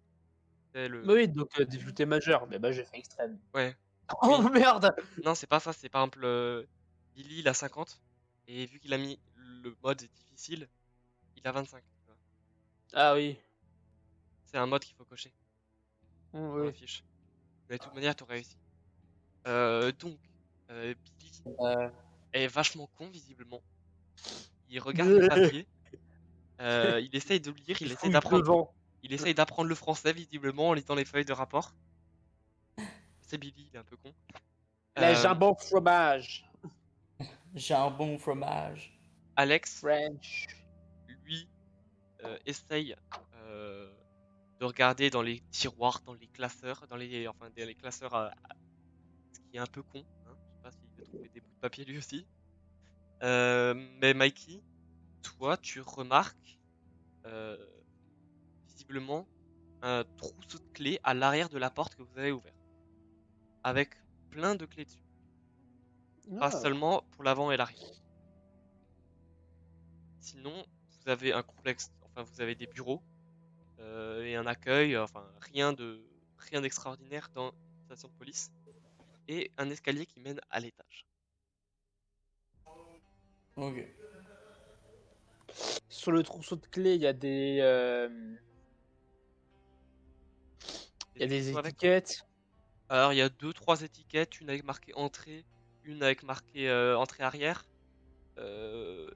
C'est le. Oui, donc difficulté majeure. Mais bah j'ai fait extrême. Ouais. Oh Oui. merde! Non, c'est pas ça. C'est par exemple, Billy, il a 50. Et vu qu'il a mis le mode difficile, il a 25. Tu vois. Ah oui. C'est un mode qu'il faut cocher dans la Oui. fiche. Mais de toute manière, t'aurais réussi. Donc, Billy est vachement con, visiblement. Il regarde les papiers. Il essaye de lire. Il fouille devant. Il essaye d'apprendre le français, visiblement, en lisant les feuilles de rapport. C'est Billy, il est un peu con. La Euh, jambon fromage. Jambon fromage. Alex, French. lui, essaye de regarder dans les tiroirs, dans les classeurs, enfin, dans les classeurs, ce qui est un peu con. Hein. Je sais pas s'il a trouvé des bouts de papier lui aussi. Mais Mikey, toi, tu remarques euh, visiblement un trousseau de clés à l'arrière de la porte que vous avez ouverte, avec plein de clés dessus. Pas Ah. seulement pour l'avant et l'arrière. Sinon, vous avez un complexe, enfin vous avez des bureaux et un accueil, enfin rien d'extraordinaire dans une station de police, et un escalier qui mène à l'étage. Ok. Sur le trousseau de clés, il y a des. Il y a des Avec. étiquettes. Alors il y a deux, trois étiquettes, une avec marqué entrée, une avec marqué entrée arrière, euh,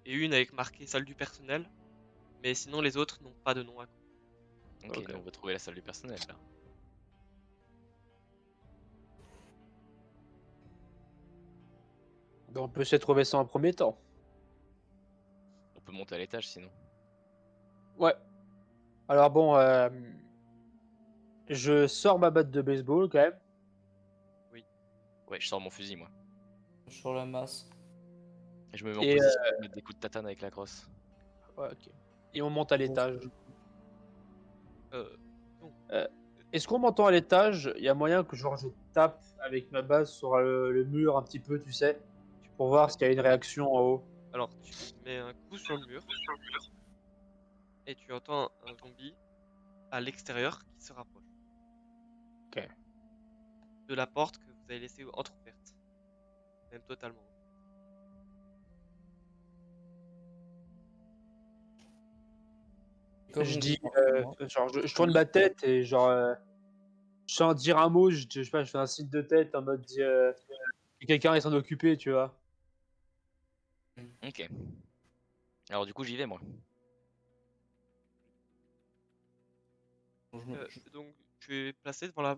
et une avec marqué salle du personnel. Mais sinon les autres n'ont pas de nom à côté. Ok, Ok. nous on va trouver la salle du personnel là. Donc on peut essayer de trouver ça en premier temps. On peut monter à l'étage sinon. Ouais. Alors bon, je sors ma batte de baseball quand même. Ouais, je sors mon fusil moi. Sur la masse. Et je me mets en Et position pour mettre des coups de tatane avec la crosse. ouais, ok. Et on monte à l'étage. Euh, donc, Est-ce qu'on m'entend à l'étage? Il y a moyen que genre je tape avec ma base sur le mur un petit peu, tu sais, tu pour peux voir mettre- s'il y a une réaction en haut. Alors tu mets un coup sur le mur et tu entends un zombie à l'extérieur qui se rapproche. Ok. De la porte que vous avez laissée entrouverte. Même totalement. Comme Je on dis, dit, moi. genre, je tourne ma tête et genre, sans dire un mot, je sais pas, je fais un signe de tête en mode que quelqu'un est s'en occuper, tu vois. Ok. Alors du coup, j'y vais moi. Donc tu es placé devant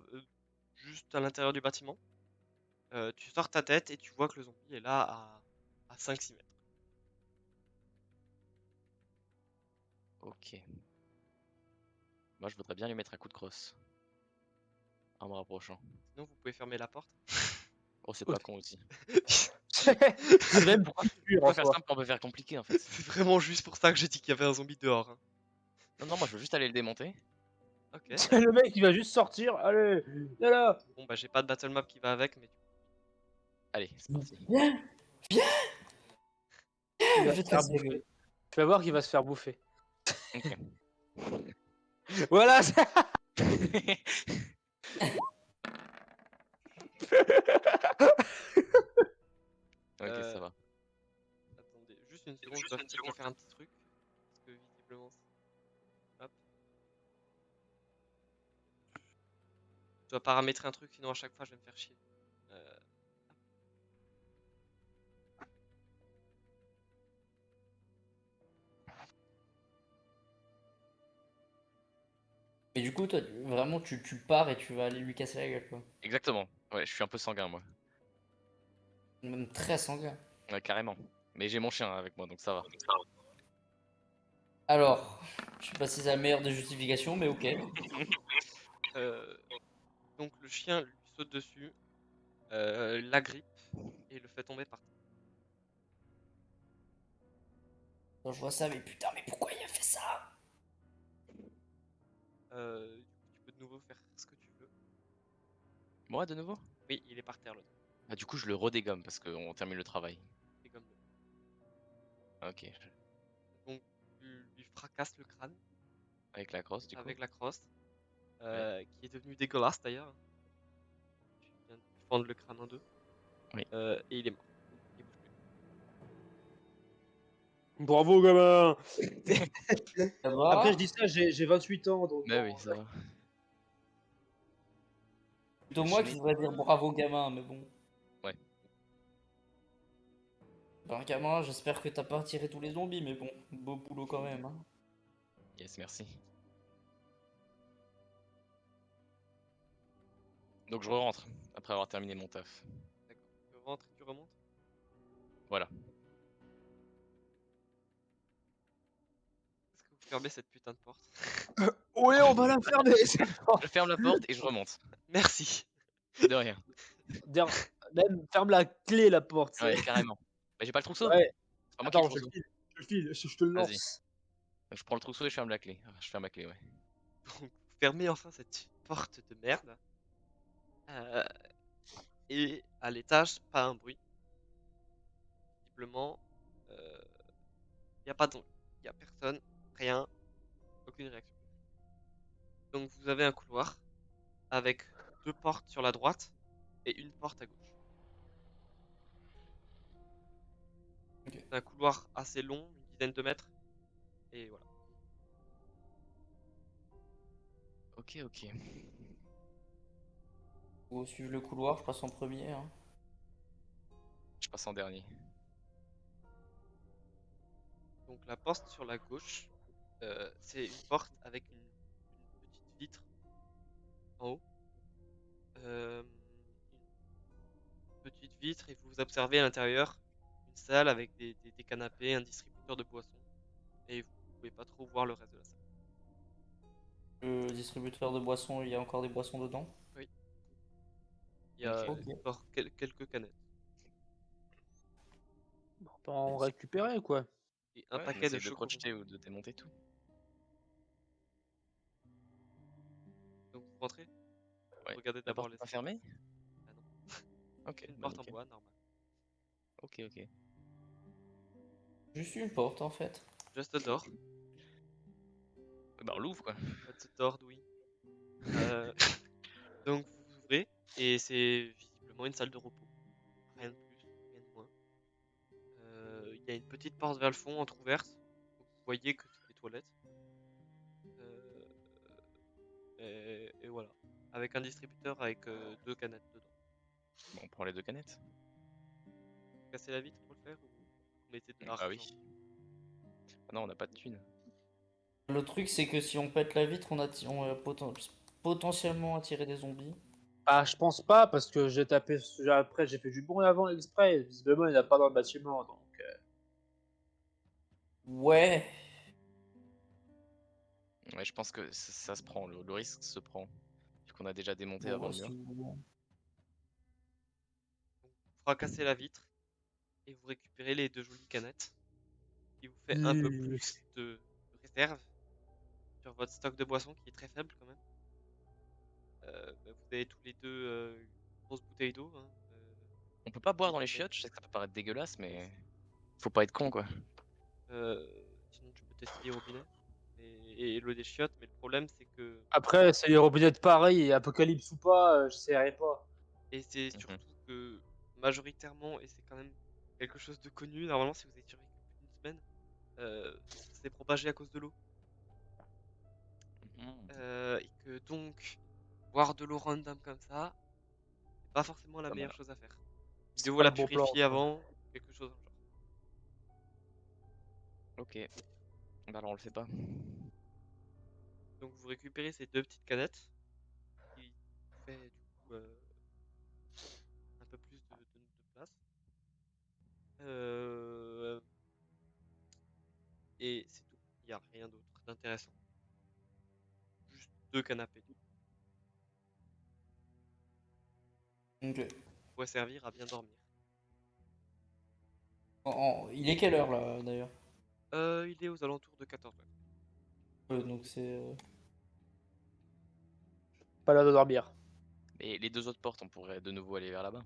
juste à l'intérieur du bâtiment. Tu sors ta tête et tu vois que le zombie est là à 5-6 mètres. Ok. Moi, je voudrais bien lui mettre un coup de crosse. En me rapprochant. Sinon, vous pouvez fermer la porte. Oh, c'est Ouais. pas con aussi. C'est même pour fuir On en peut faire soi. simple, on peut faire compliqué en fait. C'est vraiment juste pour ça que j'ai dit qu'il y avait un zombie dehors. Hein. Non, non, moi je veux juste aller le démonter. Ok, Le mec, il va juste sortir. Allez, viens là. bon bah j'ai pas de battle map qui va avec, mais Allez, c'est parti. Viens, viens, Il va je se vais te faire casser la bouffer. gueule. Tu vas voir qu'il va se faire bouffer. Ok. Voilà. Ok, Euh, ça va. attendez, juste une seconde, je dois faire un petit truc. Parce que visiblement. Hop. Je dois paramétrer un truc, sinon à chaque fois je vais me faire chier. Euh, Et du coup, toi, vraiment, tu pars et tu vas aller lui casser la gueule, quoi. Exactement. Ouais, je suis un peu sanguin moi. Même très sanguin. Ouais, carrément. Mais j'ai mon chien avec moi, donc ça va. Alors, je sais pas si c'est la meilleure des justifications, mais ok. euh, donc le chien lui saute dessus, l'agrippe et le fait tomber par terre. Quand je vois ça, mais putain, mais pourquoi il a fait ça? Tu peux de nouveau faire ce que tu veux. Moi, de nouveau? Oui, il est par terre l'autre. Bah, du coup, je le redégomme parce qu'on termine le travail. C'est comme Ok. Donc tu lui fracasses le crâne Avec la crosse, du coup. avec la crosse, Ouais. qui est devenue dégueulasse d'ailleurs. Tu viens de lui fendre le crâne en deux. Oui. Et il est mort. Il bouge plus. Bravo, gamin. Ça Après, va? je dis ça, j'ai 28 ans, donc Bah bon. oui, ça va. Plutôt Le moi qui chimie. devrais dire bravo gamin, mais bon. Ouais. Ben gamin, j'espère que t'as pas tiré tous les zombies, mais bon, beau boulot quand même, hein. Yes, merci. Donc je rentre après avoir terminé mon taf. D'accord. Tu rentres et tu remontes. Voilà. Est-ce que vous fermez cette putain de porte? Ouais, on va la fermer. Je ferme la porte et je remonte. Merci. De rien. Même ferme la clé, la porte. Ouais, carrément. Bah, j'ai pas le trousseau. Ouais. C'est pas moi qui ai le Attends, je te le trousseau. file. Je te le file. Je te le Vas-y. lance. Donc, je prends le trousseau et je ferme la clé. Enfin, je ferme la clé, ouais. Donc vous fermez enfin cette porte de merde. Euh, et à l'étage, pas un bruit. Visiblement, il n'y a pas de zombie. Il n'y a personne, rien, aucune réaction. Donc vous avez un couloir avec deux portes sur la droite et une porte à gauche. Ok. C'est un couloir assez long, une dizaine de mètres. Et voilà. Ok, ok. Faut suivre le couloir, je passe en premier, hein. Je passe en dernier. Donc la porte sur la gauche, c'est une porte avec une petite vitre en haut. Une petite vitre et vous observez à l'intérieur une salle avec des canapés, un distributeur de boissons. Et vous pouvez pas trop voir le reste de la salle. Le distributeur de boissons, il y a encore des boissons dedans. Oui, il y Ok. a Ok. encore quelques canettes On peut en récupérer, quoi. et un Ouais, on paquet de essaye de chocobons. crocheter ou de démonter tout. Donc vous rentrez, Ouais. vous regardez La d'abord porte les n'est pas salles. fermée? Ah non, Ok, une bah porte en nickel. bois normale. Ok, ok. Juste une porte en fait. Just a door. Bah, on l'ouvre quoi. What the door, oui. Donc vous ouvrez et c'est visiblement une salle de repos. Rien de plus, rien de moins. Il y a une petite porte vers le fond entrouverte. Donc vous voyez que c'est des toilettes. Euh, et voilà. Avec un distributeur avec 2 canettes dedans. Bon, on prend les 2 canettes. Casser la vitre pour le faire ou vous mettez de Bah l'argent? oui. Ah non, on n'a pas de thunes. Le truc, c'est que si on pète la vitre, on va potentiellement attirer des zombies. Ah, je pense pas, parce que j'ai tapé. Après, j'ai fait du bon avant exprès. Visiblement, il n'y en a pas dans le bâtiment. Donc, Ouais. Ouais, je pense que ça se prend, le risque se prend. Vu qu'on a déjà démonté Bon, avant bah, le mur. si vous voulez. Vous fracassez la vitre et vous récupérez les 2 jolies canettes. Qui vous fait un peu Yeah. plus de réserve sur votre stock de boissons qui est très faible quand même. Bah, vous avez tous les deux une grosse bouteille d'eau. Hein, On peut pas boire dans les mais- chiottes, je sais que ça peut paraître dégueulasse, mais faut pas être con quoi. Sinon tu peux tester les robinets et l'eau des chiottes, mais le problème c'est que Après, c'est les robinets de Paris, et Apocalypse ou pas, j'essaierai pas. et c'est Mhm. surtout que majoritairement et c'est quand même quelque chose de connu normalement si vous avez survécu plus d'une semaine, ça s'est propagé à cause de l'eau. Mhm. Et que donc boire de l'eau random comme ça, c'est pas forcément la Pas meilleure mal. chose à faire. C'est Mieux pas la le bon plan, purifier quoi. avant, quelque chose dans le genre. Ok. Bah alors on le fait pas. Donc vous récupérez ces 2 petites canettes qui fait du coup un peu plus de place. Euh, et c'est tout. Il n'y a rien d'autre d'intéressant. Juste 2 canapés. Ok. Pour servir à bien dormir. Il est quelle heure là d'ailleurs? Il est aux alentours de 14h. Donc c'est. Pas là de dormir. Et les 2 autres portes, on pourrait de nouveau aller vers là-bas.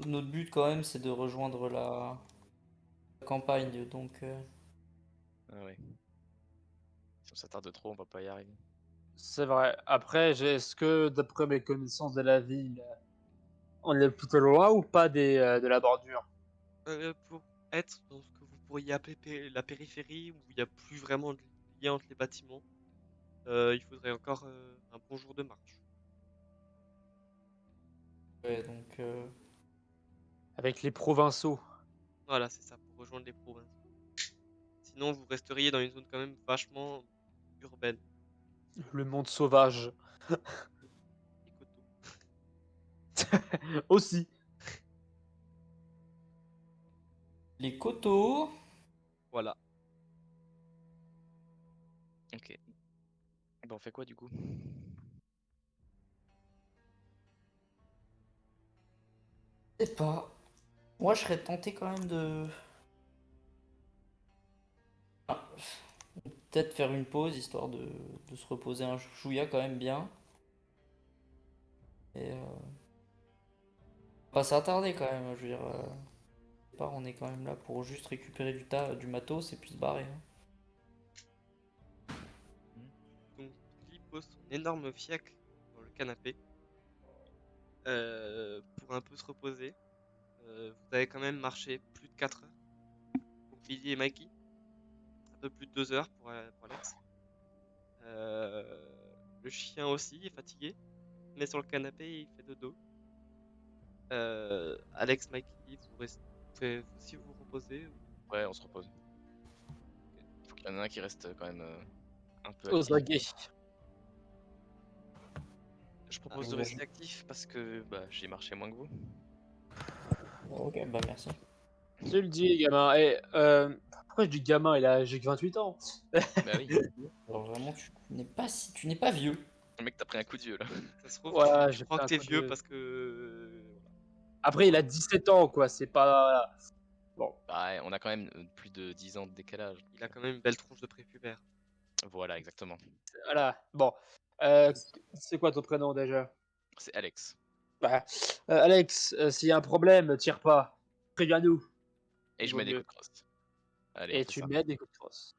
Notre but quand même, c'est de rejoindre la campagne. Donc. Ah ouais. Si on s'attarde trop, on va pas y arriver. C'est vrai. Après, est-ce que, d'après mes connaissances de la ville, on est plutôt loin ou pas de la bordure? Pour être dans ce que vous pourriez appeler la périphérie, où il n'y a plus vraiment de lien entre les bâtiments, il faudrait encore un bon jour de marche. Ouais, donc. Avec les provinciaux. Voilà, c'est ça, pour rejoindre les provinces. Sinon, vous resteriez dans une zone quand même vachement urbaine. Le monde sauvage. Les coteaux. Aussi. Les coteaux. Voilà. Ok. Bah on fait quoi du coup? Je sais pas. Moi, je serais tenté quand même de. Ah, peut-être faire une pause histoire de se reposer un chouïa quand même bien. Et pas s'attarder quand même. Je veux dire, je sais pas, on est quand même là pour juste récupérer du matos et puis se barrer. Hein. Donc, Billy pose son énorme fiac dans le canapé pour un peu se reposer. Vous avez quand même marché plus de 4 heures pour Billy et Mikey. Un peu plus de 2 heures pour Alex. Le chien aussi est fatigué, mais sur le canapé, il fait dodo. Alex, Mikey, vous pouvez aussi vous reposer. Ouais, on se repose. Faut qu'il y en ait un qui reste quand même un peu Aux actif. aguets. Je propose de Ouais. rester actif parce que bah, j'ai marché moins que vous. Ok, bah merci. Je le dis, gamin. Pourquoi je dis gamin? J'ai que 28 ans. Bah oui, Alors vraiment, tu n'es pas vieux. le mec t'as pris un coup de vieux là. Ça se trouve, Ouais, tu j'ai crois pris que un t'es coup de vieux vieux. parce que. Après, il a 17 ans, quoi. C'est pas. Bon, Bah ouais, on a quand même plus de 10 ans de décalage. Il a quand même une belle tronche de prépubère. Voilà, exactement. voilà. Bon. Euh, c'est quoi ton prénom déjà? C'est Alex. Bah, Alex, s'il y a un problème, tire pas. Préviens-nous. Et Il je vaut mets des mieux. coups de crosse. Allez, on Et fait tu ça. mets des coups de crosse.